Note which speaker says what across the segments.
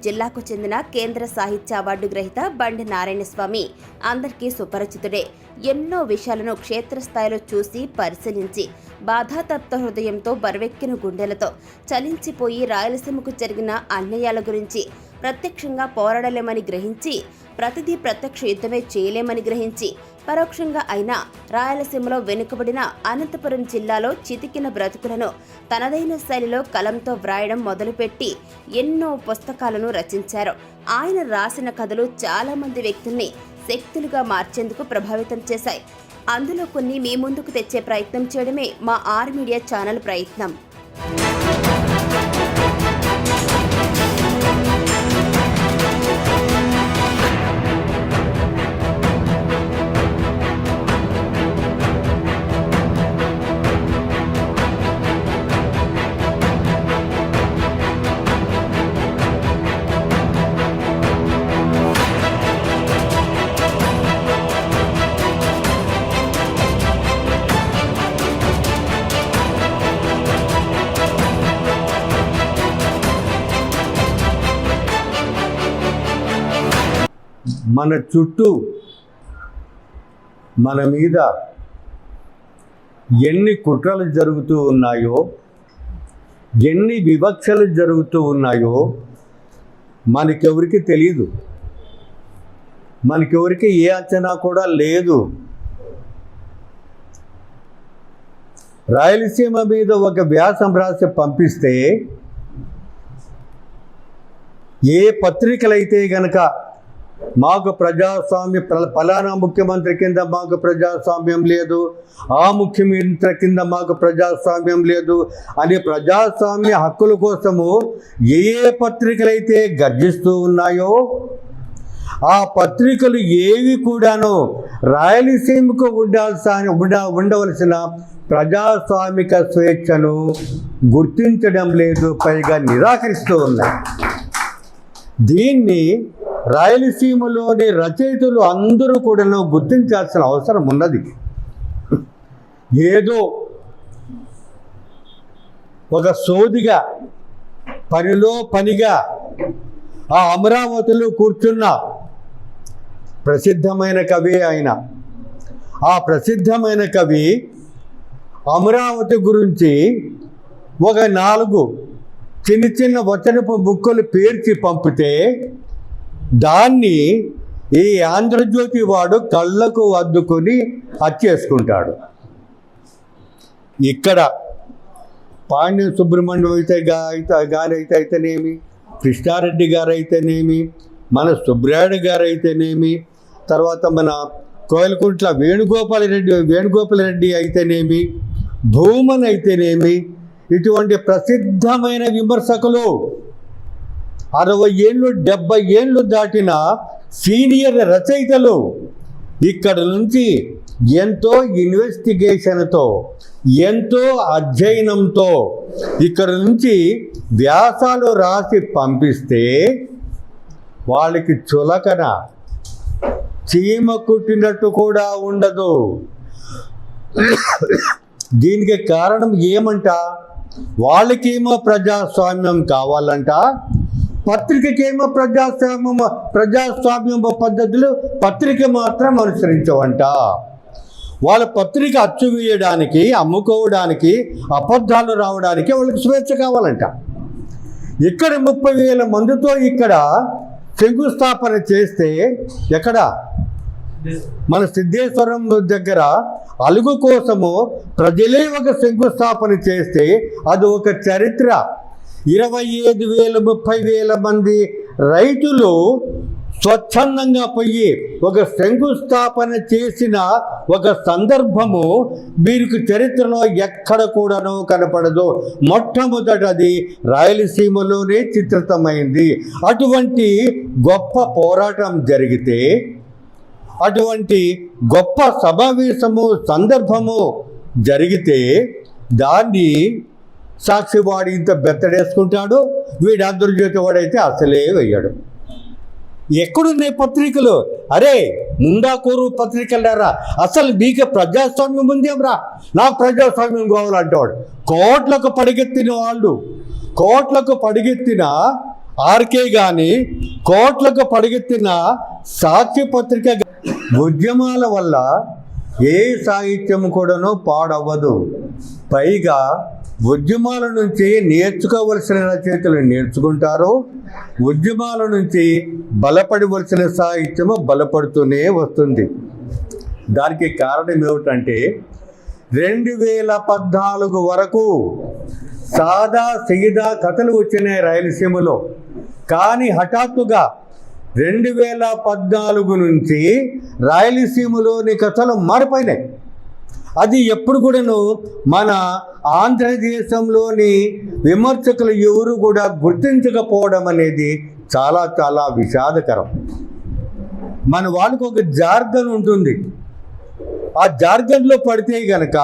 Speaker 1: జిల్లాకు చెందిన కేంద్ర సాహిత్య అవార్డు గ్రహీత బండి నారాయణస్వామి అందరికీ సుపరిచితుడే. ఎన్నో విషయాలను క్షేత్రస్థాయిలో చూసి పరిశీలించి బాధాతప్త హృదయంతో బరువెక్కిన గుండెలతో చలించిపోయి రాయలసీమకు జరిగిన అన్యాయాల గురించి ప్రత్యక్షంగా పోరాడలేమని గ్రహించి, ప్రతిదీ ప్రత్యక్ష యుద్ధమే చేయలేమని గ్రహించి, పరోక్షంగా అయినా రాయలసీమలో వెనుకబడిన అనంతపురం జిల్లాలో చితికిన బ్రతుకులను తనదైన శైలిలో కలంతో వ్రాయడం మొదలుపెట్టి ఎన్నో పుస్తకాలను రచించారు. ఆయన రాసిన కథలు చాలా మంది వ్యక్తుల్ని శక్తులుగా మార్చేందుకు ప్రభావితం చేశాయి. అందులో కొన్ని మీ ముందుకు తెచ్చే ప్రయత్నం చేయడమే మా ఆర్ మీడియా ఛానల్ ప్రయత్నం.
Speaker 2: మన చుట్టూ మన మీద ఎన్ని కుట్రలు జరుగుతూ ఉన్నాయో, ఎన్ని వివక్షలు జరుగుతూ ఉన్నాయో మనకెవరికి తెలియదు. మనకెవరికి ఏ అంచనా కూడా లేదు. రాయలసీమ మీద ఒక వ్యాసం రాసి పంపిస్తే ఏ పత్రికలైతే గనక మాకు ప్రజాస్వామ్య ఫలానా ముఖ్యమంత్రి కింద మాకు ప్రజాస్వామ్యం లేదు, ఆ ముఖ్యమంత్రి కింద మాకు ప్రజాస్వామ్యం లేదు అని ప్రజాస్వామ్య హక్కుల కోసము ఏ పత్రికలైతే గర్జిస్తూ ఉన్నాయో ఆ పత్రికలు ఏవి కూడాను రాయలసీమకు ఉండవలసిన ప్రజాస్వామిక స్వేచ్ఛను గుర్తించడం లేదు, పైగా నిరాకరిస్తూ ఉన్నాయి. దీన్ని రాయలసీమలోని రచయితలు అందరూ కూడా గుర్తించాల్సిన అవసరం ఉన్నది. ఏదో ఒక సోదిగా పనిలో పనిగా ఆ అమరావతిలో కూర్చున్న ప్రసిద్ధమైన కవి ఆయన. ఆ ప్రసిద్ధమైన కవి అమరావతి గురించి ఒక 4 చిన్న చిన్న వచనపు ముక్కలు పేర్చి పంపితే దాన్ని ఈ ఆంధ్రజ్యోతి వాడు కళ్ళకు అద్దుకొని హత్యేసుకుంటాడు. ఇక్కడ పాండ్య సుబ్రహ్మణ్యం అయితేనేమి, కృష్ణారెడ్డి గారు అయితేనేమి, మన సుబ్రాయుడు గారు అయితేనేమి, తర్వాత మన కోయలకుంట్ల వేణుగోపాలరెడ్డి అయితేనేమి, భూమన్ అయితేనేమి, ఇటువంటి ప్రసిద్ధమైన విమర్శకులు 60 ఏళ్ళు 70 ఏళ్ళు దాటిన సీనియర్ రచయితలు ఇక్కడ నుంచి ఎంతో ఇన్వెస్టిగేషన్తో, ఎంతో అధ్యయనంతో ఇక్కడ నుంచి వ్యాసాలు రాసి పంపిస్తే వాళ్ళకి చులకన, చీమ కుట్టినట్టు కూడా ఉండదు. దీనికి కారణం ఏమంట? వాళ్ళకేమో ప్రజాస్వామ్యం కావాలంట, పత్రికకేమో ప్రజాస్వామ్యం పద్ధతులు పత్రిక మాత్రం అనుసరించవంట. వాళ్ళ పత్రిక అచ్చు వేయడానికి, అమ్ముకోవడానికి, అబద్ధాలు రావడానికి వాళ్ళకి స్వేచ్ఛ కావాలంట. ఇక్కడ 30,000 మందితో ఇక్కడ శంకుస్థాపన చేస్తే, ఎక్కడ మన సిద్ధేశ్వరం దగ్గర అలుగు కోసము ప్రజలే ఒక శంకుస్థాపన చేస్తే అది ఒక చరిత్ర. 25,000 30,000 మంది రైతులు స్వచ్ఛందంగా పోయి ఒక శంకుస్థాపన చేసిన ఒక సందర్భము మీకు చరిత్రలో ఎక్కడ కూడాను కనపడదు. మొట్టమొదటది రాయలసీమలోనే చిత్రితమైంది. అటువంటి గొప్ప పోరాటం జరిగితే, అటువంటి గొప్ప సమావేశము సందర్భము జరిగితే దాన్ని సాక్షివాడు ఇంత బెత్తడేసుకుంటాడు, వీడు ఆంధ్రజ్యోతి వాడైతే అసలే వేయడు. ఎక్కడున్నాయి పత్రికలు? అరే ముండాకూరు పత్రికలారా, అసలు మీకు ప్రజాస్వామ్యం ఉందేమ్రా, నాకు ప్రజాస్వామ్యం కావాలంటేవాడు. కోట్లకు పడిగెత్తిన వాళ్ళు, కోట్లకు పడిగెత్తిన ఆర్కే కానీ కోట్లకు పడిగెత్తిన సాక్షి పత్రిక ఉద్యమాల వల్ల ఏ సాహిత్యం కూడాను పాడవ్వదు. పైగా ఉద్యమాల నుంచి నేర్చుకోవలసిన రచయితలు నేర్చుకుంటారు, ఉద్యమాల నుంచి బలపడవలసిన సాహిత్యము బలపడుతూనే వస్తుంది. దానికి కారణం ఏమిటంటే 2014 వరకు సాదా సీదా కథలు వచ్చినాయి రాయలసీమలో. కానీ హఠాత్తుగా 2014 నుంచి రాయలసీమలోని కథలు మారిపోయినాయి. అది ఎప్పుడు కూడాను మన ఆంధ్రదేశంలోని విమర్శకులు ఎవరు కూడా గుర్తించకపోవడం అనేది చాలా చాలా విషాదకరం. మన వాళ్ళకు ఒక జార్గన్ ఉంటుంది. ఆ జార్గన్లో పడితే గనక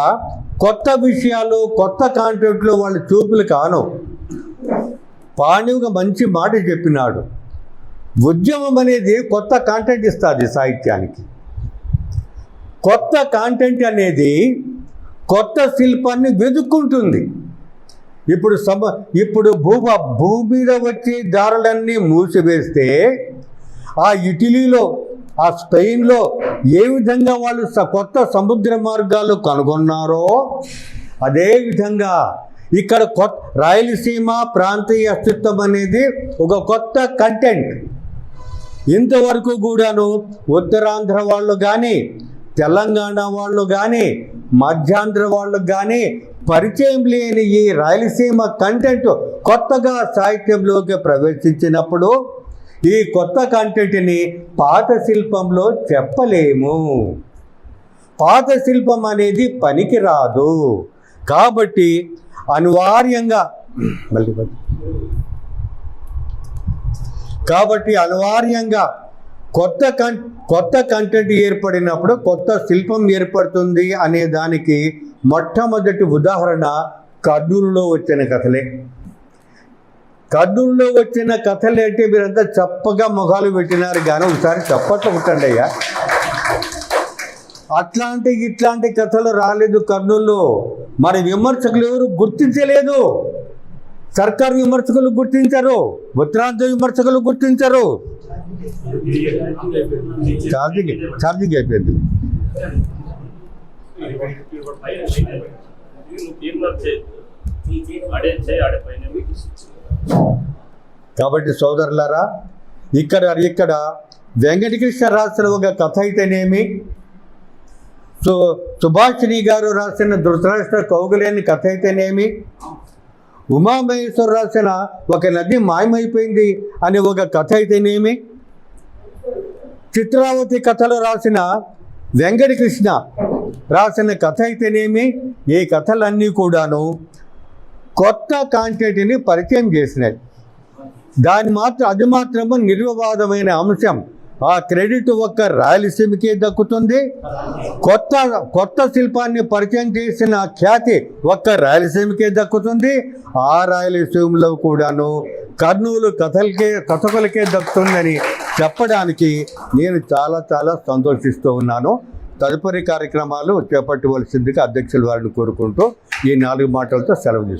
Speaker 2: కొత్త విషయాలు కొత్త కాంటెంట్లో వాళ్ళ చూపులు కాను. పాణి ఒక మంచి మాట చెప్పినాడు, ఉద్యమం అనేది కొత్త కాంటెంట్ ఇస్తుంది సాహిత్యానికి. కొత్త కాంటెంట్ అనేది కొత్త శిల్పాన్ని వెతుక్కుంటుంది. ఇప్పుడు భూమి మీద వచ్చే దారులన్నీ మూసివేస్తే ఆ ఇటలీలో ఆ స్పెయిన్లో ఏ విధంగా వాళ్ళు కొత్త సముద్ర మార్గాలు కనుగొన్నారో అదేవిధంగా ఇక్కడ రాయలసీమ ప్రాంతీయ అస్తిత్వం అనేది ఒక కొత్త కంటెంట్. ఇంతవరకు కూడాను ఉత్తరాంధ్ర వాళ్ళు కానీ తెలంగాణ వాళ్ళు కానీ మధ్యాంధ్ర వాళ్ళు కానీ పరిచయం లేని ఈ రాయలసీమ కంటెంట్ కొత్తగా సాహిత్యంలోకి ప్రవేశించినప్పుడు ఈ కొత్త కంటెంట్ని పాత శిల్పంలో చెప్పలేము. పాత శిల్పం అనేది పనికి రాదు. కాబట్టి అనివార్యంగా కొత్త కంటెంట్ ఏర్పడినప్పుడు కొత్త శిల్పం ఏర్పడుతుంది అనే దానికి మొట్టమొదటి ఉదాహరణ కర్నూలులో వచ్చిన కథలే. కర్నూలులో వచ్చిన కథలు అంటే మీరంతా చప్పగా మొగాలు పెట్టినారు కానీ ఒకసారి చప్పట్లు కొట్టండి అయ్యా. ఇట్లాంటి కథలు రాలేదు కర్నూలులో. మన విమర్శకులు ఎవరు గుర్తించలేదు. సర్కారు విమర్శకులు గుర్తించరు, ఉత్తరాంధ్ర విమర్శకులు గుర్తించరు. ఛార్జింగ్ అయిపోయింది. కాబట్టి సోదరులారా, ఇక్కడ వెంకటకృష్ణ రాసిన ఒక కథ అయితేనేమి, సుభాషిణి గారు రాసిన ధృతరాష్ట్ర కౌగిలేని కథ అయితేనేమి, ఉమామహేశ్వర్ రాసిన ఒక నది మాయమైపోయింది అనే ఒక కథ అయితేనేమి, చిత్రావతి కథలు రాసిన వెంకటకృష్ణ రాసిన కథ అయితేనేమి, ఈ కథలన్నీ కూడాను కొత్త కాంటెంట్ని పరిచయం చేసినాయి. అది మాత్రము నిర్వివాదమైన అంశం. ఆ క్రెడిట్ ఒక్క రాయలసీమకే దక్కుతుంది. కొత్త శిల్పాన్ని పరిచయం చేసిన ఖ్యాతి ఒక్క రాయలసీమకే దక్కుతుంది. ఆ రాయలసీమలో కూడాను కర్నూలు కథకులకే దక్కుతుందని చెప్పడానికి నేను చాలా చాలా సంతోషిస్తూ ఉన్నాను. తదుపరి కార్యక్రమాలు చేపట్టవలసిందిగా అధ్యక్షుల వారిని కోరుకుంటూ ఈ 4 మాటలతో సెలవు తీసుకుంటాను.